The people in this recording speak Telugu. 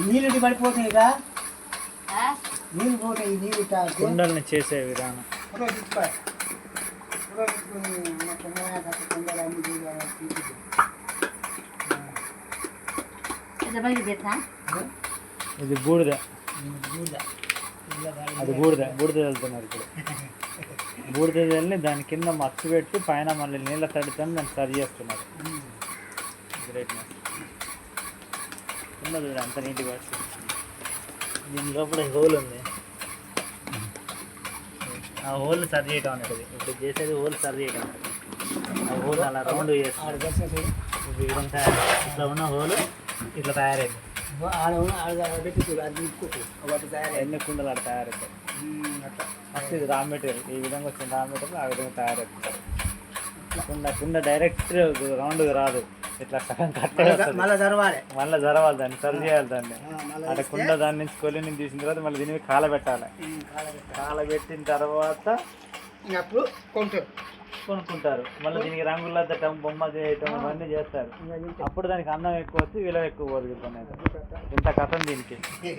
నీళ్ళు పడిపోతాయి కదా, నీళ్ళు పోతాయి. నీళ్ళు కుండల్ని చేసే విధానం ఇది బూడిద, అది బూడిద వెళ్తున్నారు ఇప్పుడు. బూడిద వెళ్ళి దాని కింద మచ్చు పెట్టి పైన మళ్ళీ నీళ్ళ తడితో దాన్ని సరి చేస్తున్నారు. గ్రేట్నెస్ ఉన్నది అంత నీట్గా వచ్చి. దీని లోపల హోల్ ఉంది, ఆ హోల్ సరి చేయటం అనేది ఇప్పుడు చేసేది. హోల్ సరి చేయటం అనేది ఆ హోల్ అలా రౌండ్ చేస్తారు. ఇట్లా ఉన్న హోల్ ఇట్లా తయారైంది. ఎన్ని కుండలు అక్కడ తయారవుతాయి. ఫస్ట్ ఇది రా మెటీరియల్, ఈ విధంగా వచ్చిన రా మెటీరియల్ ఆ విధంగా తయారవుతుంది. కుండ డైరెక్ట్ రౌండ్ రాదు, ఇట్లా సగం కట్టే మళ్ళీ జరవాలి, దాన్ని సరి చేయాలి. దాన్ని అక్కడ కుండ దాని నుంచి కొలి నుంచి తీసిన తర్వాత మళ్ళీ దీని మీద కాలబెట్టాలి. కాలబెట్టిన తర్వాత అప్పుడు కొనుక్కుంటారు. మళ్ళీ దీనికి రంగులు అద్దటం, బొమ్మ చేయటం ఇవన్నీ చేస్తారు. అప్పుడు దానికి అందం ఎక్కువ వచ్చి విలువ ఎక్కువ పోతుంది. ఇంత కథం దీనికి.